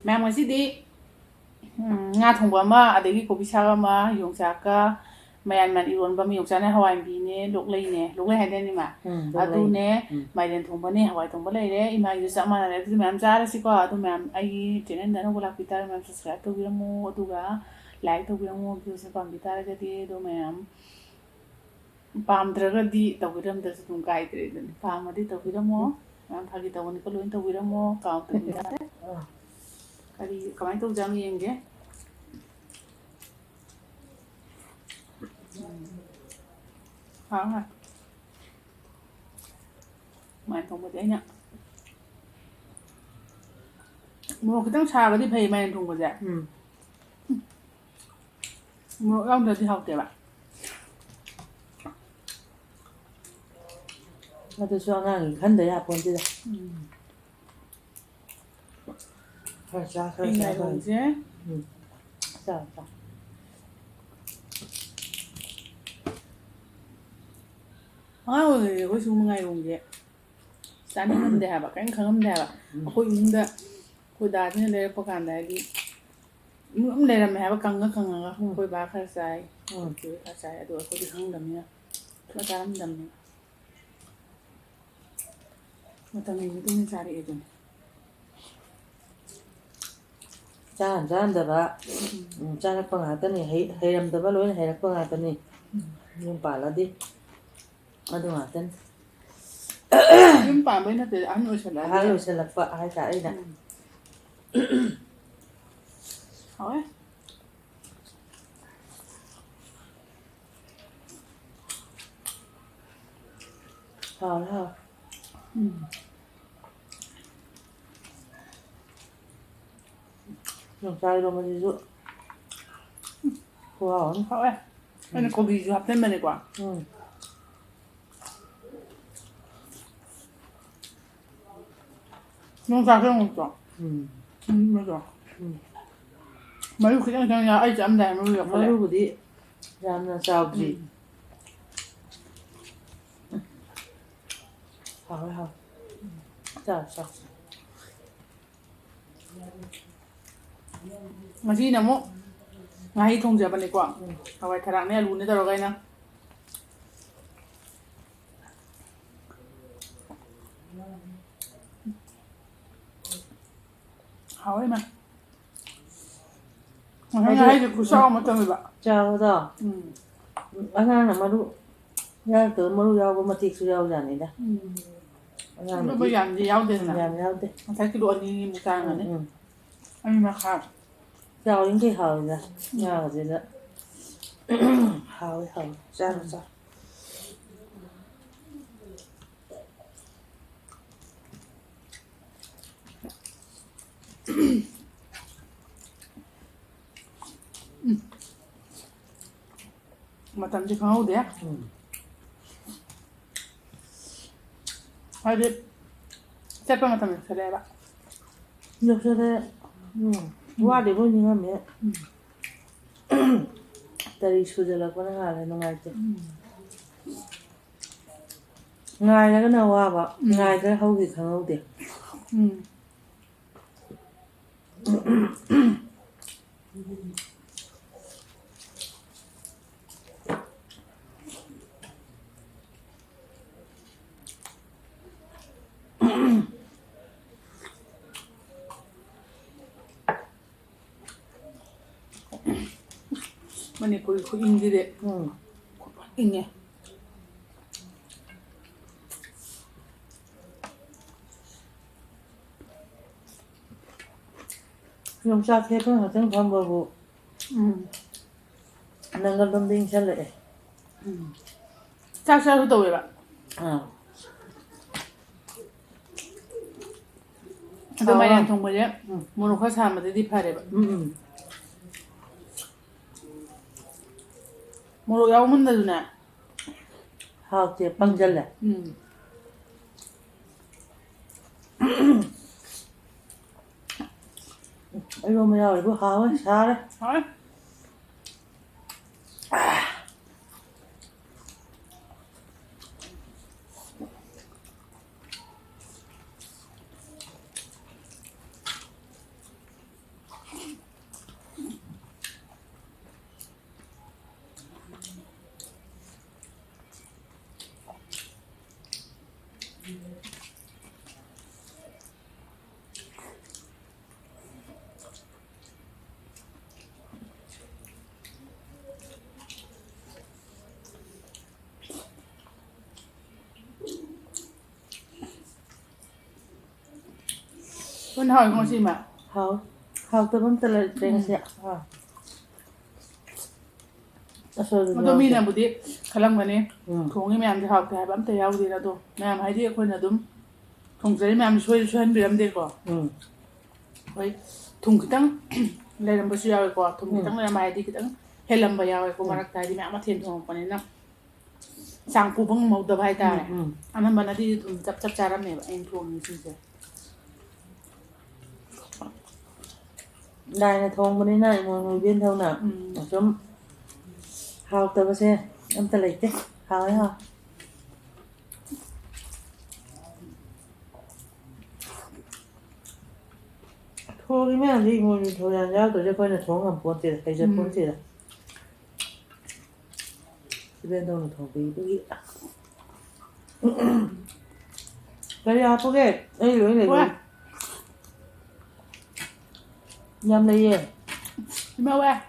ꯃꯌꯥꯝ ꯉꯁꯤꯗꯤ ꯉꯥ ꯊꯣꯡꯕ ꯑꯃ ꯑꯗꯒꯤ ꯀꯣꯕꯤ ꯁꯥꯛ ꯑꯃ ꯌꯣꯡꯆꯥꯛꯀ ꯃꯌꯥꯟ ꯏꯔꯣꯟꯕ ꯑꯃ ꯌꯣꯡꯆꯥꯛꯅꯦ ꯍꯋꯥꯏꯟꯕꯤꯅꯦ ꯂꯣꯛꯂꯩꯅꯦ ꯂꯣꯛꯂꯩ ꯍꯥꯏꯗꯥꯏꯅꯦ ꯏꯃꯥ ꯑꯗꯨꯅꯦ 마ꯏꯔꯦꯟ ꯊꯣꯡꯕꯅꯦ ꯍꯋꯥꯏ ꯊꯣꯡꯕ ꯂꯩꯔꯦ ꯏꯃꯥꯒꯤꯁꯨ ꯆꯞ ꯃꯥꯟꯅꯔꯦ ꯑꯗꯨꯗꯤ ꯃꯌꯥꯝ ꯆꯥꯔꯁꯤꯀꯣ ꯑꯗꯨ ꯃꯌꯥꯝ ꯑꯩꯒꯤ ꯆꯦꯅꯦꯜꯗ ꯑꯅꯧꯕ ꯂꯥꯛꯄꯤ ꯇꯥꯔꯦ ꯃꯌꯥꯝ ꯁꯕꯁꯀ꯭ꯔꯥꯏꯕ ꯇꯧꯕꯤꯔꯝꯃꯨ ꯑꯗꯨꯒ ꯂꯥꯏꯛ ꯇꯧꯕꯤꯔꯝꯃꯨ ꯚꯤꯗꯤꯑꯣꯁꯦ ꯄꯥꯝꯕꯤ ꯇꯥꯔꯒꯗꯤ ꯑꯗꯣ ꯃꯌꯥꯝ ꯄꯥꯝꯗ꯭ꯔꯒꯗꯤ ꯇꯧꯕꯤꯔꯝꯗ꯭ꯔꯁꯨ ꯑꯗꯨꯝ ꯀꯥꯏꯗ꯭ꯔꯦ ꯑꯗꯨꯅꯤ ꯄꯥꯝꯃꯗꯤ ꯇꯧꯕꯤꯔꯝꯃꯣ ꯃꯌꯥꯝ ꯐꯥꯒꯤ ꯇꯧꯕꯅꯤꯀꯣ ꯂꯣꯏꯅ ꯇꯧꯕꯤꯔꯝꯃꯣ ꯀꯥꯎꯗꯕꯤꯗ ꯀꯃꯥꯏꯅ ꯇꯧꯖꯥꯠꯅꯣ ꯌꯦꯡꯒꯦ ꯍꯥꯎ ꯃꯥꯏꯔꯦꯟ ꯊꯣꯡꯕꯗꯤ ꯑꯩꯅ ꯃꯣꯔꯣꯛ ꯈꯤꯇꯪ ꯁꯥꯔꯒꯗꯤ ꯐꯩ 마이ꯔꯦꯟ ꯊꯣꯡꯕꯁꯦ ꯃꯣꯔꯣꯛ ꯌꯥꯎꯗ꯭ꯔꯗꯤ ꯍꯥꯎꯇꯦꯕ ꯑꯗꯨꯁꯨ ꯑꯉꯥꯡꯒꯤ ꯈꯟꯗ ꯌꯥꯄꯣꯟꯇꯦꯗ ꯈꯔ ꯆꯥ ꯈꯔ ꯆꯥ ꯉꯥꯏꯔꯣꯡꯁꯦ ꯆꯥ ꯑꯉꯥꯡ ꯑꯣꯏꯔꯤꯉꯩꯗ ꯑꯩꯈꯣꯏ ꯁꯤꯒꯨꯝꯕ ꯉꯥꯏꯔꯣꯡꯁꯦ ꯆꯥꯅꯤꯡꯉꯝꯗꯦ ꯍꯥꯏꯕ ꯀꯔꯤꯝ ꯈꯪꯉꯝꯗꯦ ꯍꯥꯏꯕ ꯑꯩꯈꯣꯏ ꯏꯃꯨꯡꯗ ꯑꯩꯈꯣꯏ ꯗꯥꯁꯤꯅ ꯂꯩꯔꯛꯄ ꯀꯥꯟꯗ ꯍꯥꯏꯗꯤ ꯏꯃꯨꯡ ꯑꯗꯨꯝ ꯂꯩꯔꯝꯃꯦ ꯍꯥꯏꯕ ꯀꯪꯉꯒ ꯑꯩꯈꯣꯏ ꯕꯥ ꯈꯔ ꯆꯥꯏ ꯑꯩꯈꯣꯏ ꯆꯦ ꯈꯔ ꯆꯥꯏ ꯑꯗꯣ ꯑꯩꯈꯣꯏꯗꯤ ꯈꯪꯗꯕꯅꯤꯅ ꯁꯨꯡꯆꯥ ꯆꯥꯔꯝꯗꯕꯅꯤ ꯃꯇꯝꯒꯤ ꯃꯇꯨꯡ ꯏꯟꯅ ꯆꯥꯔꯛꯑꯦ ꯑꯗꯨꯅꯤ ꯆꯥꯔꯝꯗꯕ ꯆꯥꯔꯛꯄ ꯉꯥꯛꯇꯅꯤ ꯍꯩꯔꯝꯗꯕ ꯂꯣꯏꯅ ꯍꯩꯔꯛꯄ ꯉꯥꯛꯇꯅꯤ ꯌꯨꯝ ꯄꯥꯜꯂꯗꯤ ꯑꯗꯨ ꯉꯥꯛꯇꯅꯤ ꯌꯨꯝ ꯄꯥꯟꯕꯩ ꯅꯠꯇꯦ ꯑꯍꯟ ꯑꯣꯏꯁꯜꯂꯛꯄ ꯍꯥꯏꯇꯥꯔꯦ ꯑꯩꯅ ꯍꯥꯎꯋꯦ ꯍꯥꯎꯋꯦ ꯌꯣꯡꯆꯥꯛ ꯏꯔꯣꯟꯕꯁꯤꯁꯨ ꯈꯨꯍꯥꯎ ꯑꯃ ꯍꯥꯎꯋꯦ ꯑꯩꯅ ꯀꯣꯕꯤꯁꯨ ꯍꯥꯞꯆꯟꯕꯅꯦꯀꯣ ꯌꯣꯡꯆꯥꯛꯁꯦ ꯑꯃꯨꯛꯇꯣ ꯃꯔꯨ ꯈꯤꯇꯪ ꯌꯥꯎ ꯑꯩ ꯆꯠꯂꯝꯗꯥꯏ ꯃꯔꯨ ꯌꯥꯎꯈꯠꯂꯦ ꯃꯔꯨꯕꯨꯗꯤ ꯌꯥꯝꯅ ꯆꯥꯎꯗ꯭ꯔꯤ ꯍꯥꯎꯋꯦ ꯆꯥꯎ ꯉꯁꯤꯅ ꯑꯃꯨꯛ ꯉꯥꯍꯩ ꯊꯣꯡꯖꯕꯅꯦꯀꯣ ꯍꯋꯥꯏ ꯊꯔꯥꯛꯅꯦ ꯑꯂꯨꯅꯦ ꯇꯧꯔꯒ ꯑꯩꯅ ꯍꯥꯎꯋꯦ ꯏꯃꯥ ꯉꯥꯍꯩꯁꯦ ꯈꯨꯆꯥꯎ ꯑꯃ ꯇꯧꯋꯦꯕ ꯆꯥꯎꯕꯗꯣ ꯑꯉꯥꯡꯅ ꯃꯔꯨ ꯌꯥꯎꯔꯛꯇꯕ ꯃꯔꯨ ꯌꯥꯎꯕ ꯃꯇꯦꯛꯁꯨ ꯌꯥꯎꯖꯥꯠꯅꯤꯗ ꯑꯗꯨꯕꯨ ꯌꯥꯝꯗꯤ ꯌꯥꯎꯗꯦꯗꯅ ꯌꯥꯝ ꯌꯥꯎꯗꯦ ꯉꯁꯥꯏ ꯀꯤꯂꯣ 2 ꯆꯥꯡꯒꯅꯤ ꯑꯅꯤ ꯃꯈꯥꯏ ꯆꯥꯎꯔꯤꯈꯩ ꯍꯥꯎꯋꯤꯗ ꯉꯥꯒꯁꯤꯗ ꯍꯥꯎꯋꯦ ꯆꯥꯔꯣ ꯃꯇꯝꯁꯦ ꯈꯪꯍꯧꯗꯦ ꯍꯥꯏꯗꯤ ꯆꯠꯄ ꯃꯇꯝ ꯌꯧꯁꯜꯂꯛꯑꯦꯕ ꯌꯧꯁꯜꯂꯛꯑꯦ ꯋꯥꯠꯂꯤꯕꯣꯏ ꯅꯤꯡꯉꯝꯃꯦ ꯇꯔꯤ ꯁꯨꯖꯜꯂꯛꯄꯅ ꯍꯥꯜꯂꯦ ꯅꯨꯡꯉꯥꯏꯇꯦ ꯉꯥꯏꯔꯒꯅ ꯋꯥꯕ ꯉꯥꯏꯈ꯭ꯔ ꯍꯧꯈꯤ ꯈꯪꯍꯧꯗꯦ ꯃꯅꯤꯄꯨꯔꯤ ꯈꯨꯏꯪꯁꯤꯗꯤ ꯏꯪꯉꯦ ꯌꯣꯡꯆꯥꯛ ꯊꯦꯛꯄ ꯉꯥꯛꯇꯪ ꯐꯝꯕꯕꯨ ꯅꯪꯒꯜꯂꯣꯝꯗ ꯏꯪꯁꯜꯂꯛꯑꯦ ꯆꯥꯛ ꯆꯥꯁꯨ ꯇꯧꯋꯦꯕ ꯑꯗꯣ ꯃꯥꯏꯔꯦꯟ ꯊꯣꯡꯕꯁꯦ ꯃꯣꯔꯣꯛ ꯈꯔ ꯁꯥꯔꯝꯕꯗꯩꯗꯤ ꯐꯔꯦꯕ ꯃꯣꯔꯣꯛ ꯌꯥꯎꯃꯟꯗꯁꯨꯅꯦ ꯍꯥꯎꯇꯦ ꯄꯪꯖꯜꯂꯦ ꯏꯔꯣꯟꯕ ꯌꯥꯎꯔꯤꯕꯨ ꯍꯥꯎꯋꯦ ꯁꯥꯔꯦ ꯍꯥꯎꯋꯦ ꯀꯣꯟ ꯍꯥꯎꯏ ꯉꯁꯤꯃ ꯍꯥꯎꯇꯕ ꯑꯝꯇ ꯂꯩꯇ꯭ꯔꯦ ꯉꯁꯤ ꯑꯗꯣ ꯃꯤꯅꯕꯨꯗꯤ ꯈꯜꯂꯝꯒꯅꯤ ꯊꯣꯡꯉꯤ ꯃꯌꯥꯝꯁꯦ ꯍꯥꯎꯇꯦ ꯍꯥꯏꯕ ꯑꯝꯇ ꯌꯥꯎꯗꯦꯅ ꯑꯗꯣ ꯃꯌꯥꯝ ꯍꯥꯏꯗꯤ ꯑꯩꯈꯣꯏꯅ ꯑꯗꯨꯝ ꯊꯣꯡꯖꯔꯤ ꯃꯌꯥꯝ ꯁꯣꯏꯍꯟꯕꯤꯔꯝꯗꯦꯀꯣ ꯍꯣꯏ ꯊꯨꯝ ꯈꯤꯇꯪ ꯂꯩꯔꯝꯕꯁꯨ ꯌꯥꯎꯋꯦꯀꯣ ꯊꯨꯝ ꯈꯤꯇꯪ ꯂꯩꯔꯝꯕ ꯍꯥꯏꯗꯤ ꯈꯤꯇꯪ ꯍꯦꯜꯂꯝꯕ ꯌꯥꯎꯋꯦꯀꯣ ꯃꯔꯛꯇ ꯍꯥꯏꯗꯤ ꯃꯌꯥꯝ ꯃꯊꯦꯜ ꯊꯣꯡꯉꯛꯄꯅꯤꯅ ꯆꯥꯡ ꯄꯨꯕ ꯉꯝꯍꯧꯗꯕ ꯍꯥꯏꯇꯥꯔꯦ ꯑꯅꯝꯕꯅꯗꯤ ꯑꯗꯨꯝ ꯆꯞ ꯆꯥꯔꯝꯃꯦꯕ ꯑꯩꯅ ꯊꯣꯡꯉꯤꯁꯤꯡꯁꯦ ꯂꯥꯏꯅ ꯊꯣꯡꯕꯅꯤꯅ ꯏꯃꯣꯏꯅꯨ ꯏꯕꯦꯟꯊꯧꯅ ꯁꯨꯝ ꯍꯥꯎꯇꯕꯁꯦ ꯑꯝꯇ ꯂꯩꯇꯦ ꯍꯥꯎꯋꯦ ꯊꯣꯡꯉꯤ ꯃꯌꯥꯝꯁꯦ ꯏꯃꯣꯏꯅꯨ ꯊꯧꯖꯥꯟ ꯌꯥꯎꯗ꯭ꯔꯗꯤ ꯑꯩꯈꯣꯏꯅ ꯊꯣꯡ ꯉꯝꯄꯣꯟꯇꯦꯗ ꯍꯩꯖꯄꯣꯟꯇꯦꯗ 이벤트는 더 베이비. 그래 아프게 에이 왜 이래 왜? 냠내예 이마 왜?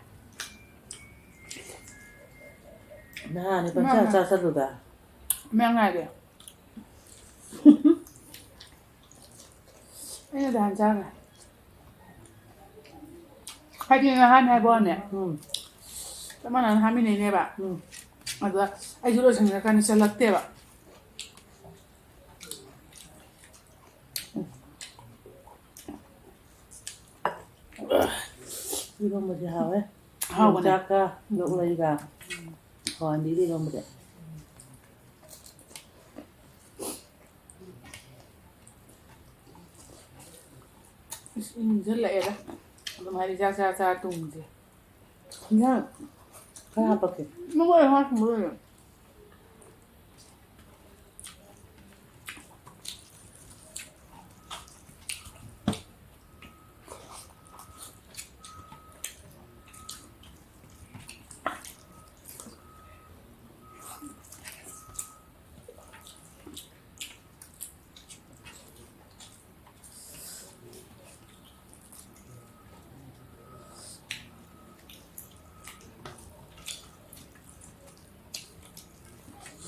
나 이건 짜짜짜도다 명하게 이거 안 자가 하긴 한 해보네 그러면 하면 이네 봐 맞아 아이들로 생각하는 셀렉트 봐 이건 뭐지 하왜? 하고 작가 녹라이가 거한디리 이건 뭐지? rất lệ đó làm hay đi ra tùng gì 그냥 하나밖에 nó gọi là hoa mưa rồi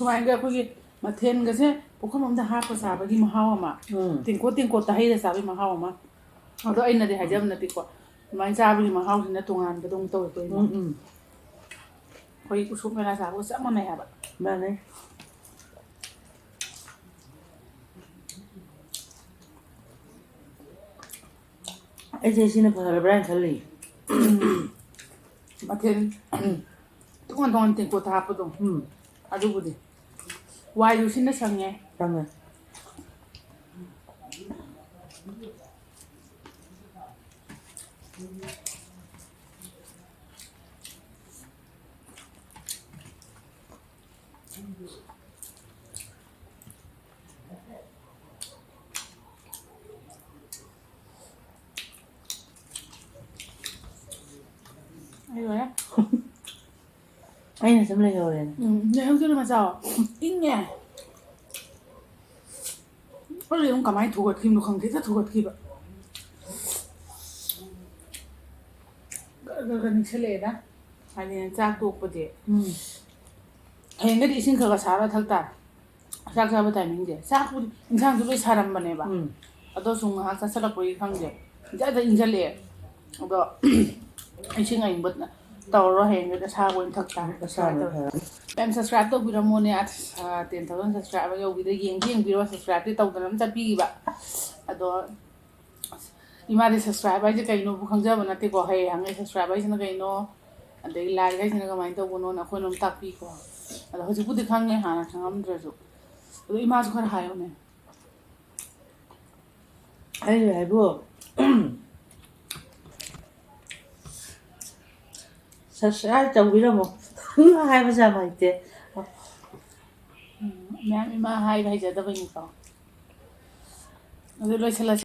ꯁꯨꯃꯥꯏꯅꯒ ꯑꯩꯈꯣꯏꯒꯤ ꯃꯊꯦꯜꯒꯁꯦ ꯄꯨꯈꯝ ꯑꯃꯗ ꯍꯥꯞꯄ ꯆꯥꯕꯒꯤ ꯃꯍꯥꯎ ꯑꯃ ꯇꯦꯡꯀꯣꯠꯇ ꯍꯩꯔ ꯆꯥꯕꯒꯤ ꯃꯍꯥꯎ ꯑꯃ ꯑꯗꯣ ꯑꯩꯅꯗꯤ ꯍꯥꯏꯖꯕ ꯅꯠꯇꯦꯀꯣ ꯑꯗꯨꯃꯥꯏꯅ ꯆꯥꯕꯒꯤ ꯃꯍꯥꯎꯁꯤꯅ ꯇꯣꯉꯥꯟꯕꯗꯧꯅ ꯇꯧꯋꯦꯀꯣ ꯏꯃꯥ ꯑꯩꯈꯣꯏ ꯎꯁꯣꯞ ꯃꯦꯂꯥ ꯆꯥꯕꯒ ꯆꯞ ꯃꯥꯟꯅꯩ ꯍꯥꯏꯕ ꯃꯥꯟꯅꯩ ꯑꯩꯁꯦ ꯁꯤꯅ ꯐꯔꯕ꯭ꯔꯥꯅ ꯈꯜꯂꯤ ꯃꯊꯦꯜ ꯇꯣꯉꯥꯟ ꯇꯣꯉꯥꯟ ꯇꯦꯡꯀꯣꯠꯇ ꯍꯥꯞꯄꯗꯣ ꯑꯗꯨꯕꯨꯗꯤ ꯋꯥꯏꯗꯨ ꯁꯤꯅ ꯁꯪꯉꯦ ꯁꯪꯉꯦ ꯑꯩ ꯑꯩꯅ ꯁꯨꯝ ꯂꯩꯍꯧꯔꯦꯅꯦ ꯅꯣꯏ ꯍꯧꯖꯤꯛ ꯃꯆꯥ ꯏꯪꯉꯦ ꯑꯩ ꯑꯗꯨꯝ ꯀꯃꯥꯏꯅ ꯊꯨꯒꯠꯈꯤꯕꯅꯣ ꯈꯪꯗꯦꯗ ꯊꯨꯒꯠꯈꯤꯕ ꯈꯔ ꯅꯤꯡꯁꯜꯂꯛꯑꯦꯗ ꯍꯥꯏꯗꯤ ꯆꯥꯛ ꯇꯣꯛꯄꯁꯦ ꯍꯌꯦꯡꯒꯗꯤ ꯏꯁꯤꯡ ꯈꯔ ꯁꯥꯔ ꯊꯛ ꯇꯥꯔꯦ ꯆꯥꯛ ꯆꯥꯕ ꯇꯥꯏꯃꯤꯡꯁꯦ ꯆꯥꯛꯄꯨꯗꯤ ꯏꯟꯁꯥꯡꯁꯨ ꯂꯣꯏ ꯁꯥꯔꯝꯕꯅꯦꯕ ꯑꯗꯣ ꯁꯨꯝ ꯉꯥꯏꯍꯥꯛ ꯆꯥꯁꯤꯜꯂꯛꯄꯒꯤ ꯈꯪꯗꯦ ꯖꯔ ꯏꯪꯁꯤꯜꯂꯛꯑꯦ ꯑꯗꯣ ꯏꯁꯤꯡ ꯑꯌꯤꯡꯕ ꯇꯧꯔꯔꯣ ꯍꯌꯦꯡꯒꯗꯤ ꯑꯁꯥꯕ ꯑꯣꯏꯅ ꯊꯛ ꯇꯥꯔꯦ ꯁꯨꯃꯥꯏꯅ ꯇꯧꯋꯦ ꯃꯌꯥꯝ ꯁꯕꯁꯀ꯭ꯔꯥꯏꯕ ꯇꯧꯕꯤꯔꯝꯃꯣꯅꯦ 10,000 ꯁꯕꯁꯀ꯭ꯔꯥꯏꯕ ꯌꯧꯕꯤꯗ ꯌꯦꯡꯕꯤꯔꯣ ꯁꯕꯁꯀ꯭ꯔꯥꯏꯕꯇꯤ ꯇꯧꯗꯅ ꯑꯗꯨꯝ ꯆꯠꯄꯤꯈꯤꯕ ꯑꯗꯣ 이마디 subscribe 하이지 그이노 강자분 나티고 해 항에 subscribe 하이지는 그이노 ꯑꯗꯩ ꯂꯥꯏꯛ ꯍꯥꯏꯁꯤꯅ ꯀꯃꯥꯏꯅ ꯇꯧꯕꯅꯣꯅ ꯑꯩꯈꯣꯏꯅ ꯑꯃꯨꯛ ꯇꯥꯛꯄꯤꯀꯣ ꯑꯗꯣ ꯍꯧꯖꯤꯛꯄꯨꯗꯤ ꯈꯪꯉꯦ ꯍꯥꯟꯅ ꯈꯪꯉꯝꯗ꯭ꯔꯁꯨ ꯑꯗꯣ ꯏꯃꯥꯁꯨ ꯈꯔ ꯍꯥꯏꯌꯣꯅꯦ ꯑꯩ ꯍꯥꯏꯕꯨ subscribe ꯇꯧꯕꯤꯔꯝꯃꯣ ꯍꯥꯏꯕꯁꯦ ꯌꯥꯝ ꯍꯩꯇꯦ ꯃꯌꯥꯝ ꯏꯃꯥ ꯍꯥꯏꯕ ꯍꯩꯖꯗꯕꯩꯅꯤꯀꯣ ꯑꯗꯨ ꯂꯣꯏꯁꯤꯜꯂꯁꯤ